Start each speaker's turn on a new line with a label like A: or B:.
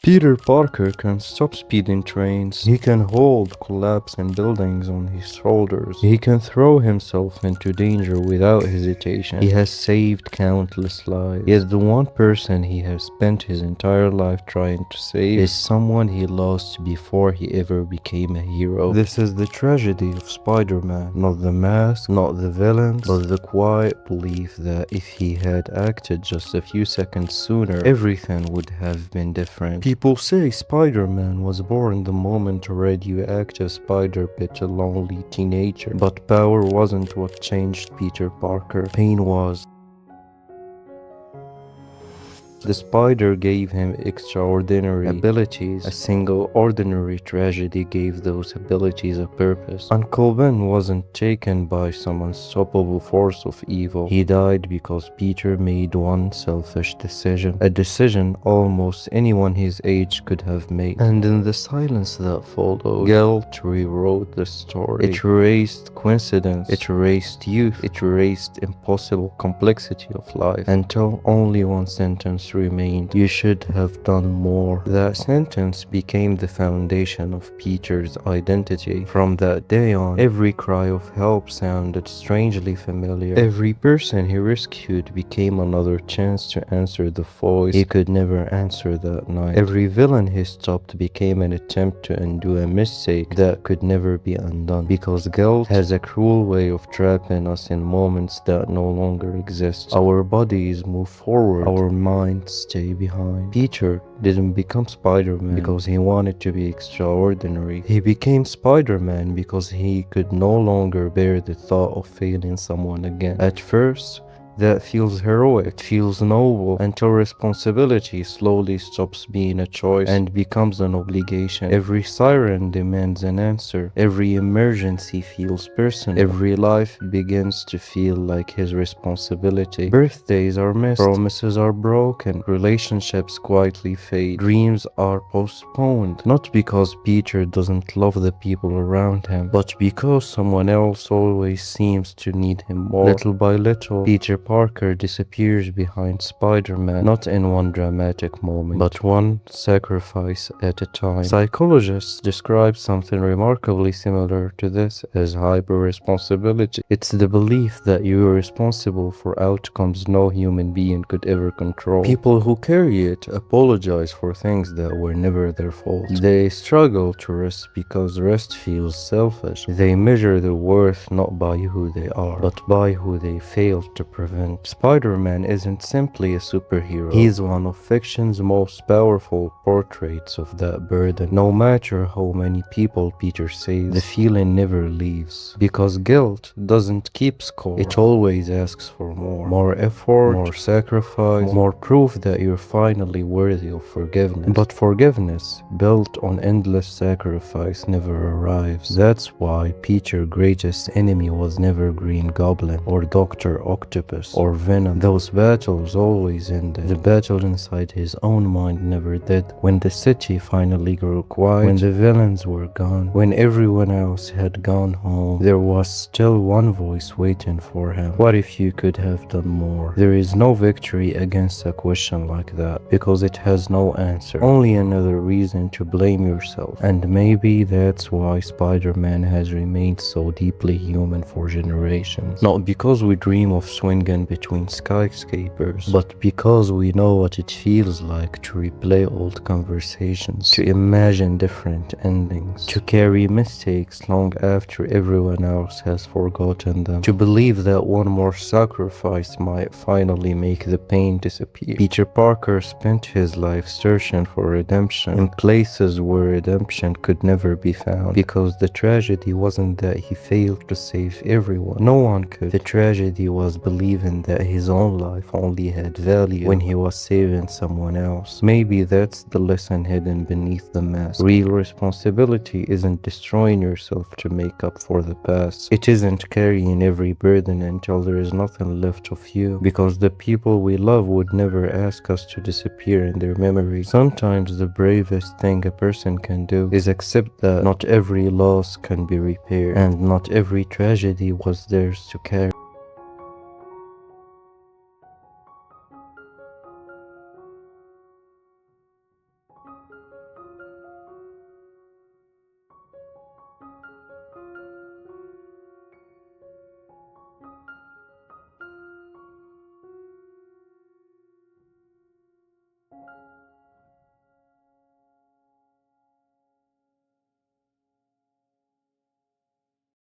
A: Peter Parker can stop speeding trains. He can hold collapsing buildings on his shoulders. He can throw himself into danger without hesitation. He has saved countless lives. Yet the one person he has spent his entire life trying to save is someone he lost before he ever became a hero. This is the tragedy of Spider-Man. Not the mask, not the villains, but the quiet belief that if he had acted just a few seconds sooner, everything would have been different. People say Spider-Man was born the moment a radioactive spider bit a lonely teenager, but power wasn't what changed Peter Parker. Pain was. The spider gave him extraordinary abilities. A single ordinary tragedy gave those abilities a purpose. Uncle Ben wasn't taken by some unstoppable force of evil. He died because Peter made one selfish decision. A decision almost anyone his age could have made. And in the silence that followed, guilt rewrote the story. It erased coincidence. It erased youth. It erased impossible complexity of life. Until only one sentence remained: you should have done more. That sentence became the foundation of Peter's identity. From that day on, every cry of help sounded strangely familiar. Every person he rescued became another chance to answer the voice he could never answer that night. Every villain he stopped became an attempt to undo a mistake that could never be undone. Because guilt has a cruel way of trapping us in moments that no longer exist. Our bodies move forward, our minds stay behind. Peter didn't become Spider-Man because he wanted to be extraordinary. He became Spider-Man because he could no longer bear the thought of failing someone again. At first, that feels heroic, it feels noble, until responsibility slowly stops being a choice and becomes an obligation. Every siren demands an answer. Every emergency feels personal. Every life begins to feel like his responsibility. Birthdays are missed, promises are broken, relationships quietly fade, dreams are postponed. Not because Peter doesn't love the people around him, but because someone else always seems to need him more. Little by little, Peter Parker disappears behind Spider-Man, not in one dramatic moment, but one sacrifice at a time. Psychologists describe something remarkably similar to this as hyper-responsibility. It's the belief that you are responsible for outcomes no human being could ever control. People who carry it apologize for things that were never their fault. They struggle to rest because rest feels selfish. They measure their worth not by who they are, but by who they failed to prevent. Spider-Man isn't simply a superhero. He's one of fiction's most powerful portraits of that burden. No matter how many people Peter saves, the feeling never leaves. Because guilt doesn't keep score. It always asks for more. More effort, more sacrifice, more proof that you're finally worthy of forgiveness. But forgiveness, built on endless sacrifice, never arrives. That's why Peter's greatest enemy was never Green Goblin or Dr. Octopus or Venom. Those battles always ended. The battle inside his own mind never did. When the city finally grew quiet, when the villains were gone, when everyone else had gone home, there was still one voice waiting for him. What if you could have done more? There is no victory against a question like that, because it has no answer. Only another reason to blame yourself. And maybe that's why Spider-Man has remained so deeply human for generations. Not because we dream of swinging between skyscrapers, but because we know what it feels like to replay old conversations, to imagine different endings, to carry mistakes long after everyone else has forgotten them, to believe that one more sacrifice might finally make the pain disappear. Peter Parker spent his life searching for redemption in places where redemption could never be found, because the tragedy wasn't that he failed to save everyone. No one could. The tragedy was believing that his own life only had value when he was saving someone else. Maybe that's the lesson hidden beneath the mask. Real responsibility isn't destroying yourself to make up for the past. It isn't carrying every burden until there is nothing left of you, because the people we love would never ask us to disappear in their memory. Sometimes the bravest thing a person can do is accept that not every loss can be repaired, and not every tragedy was theirs to carry.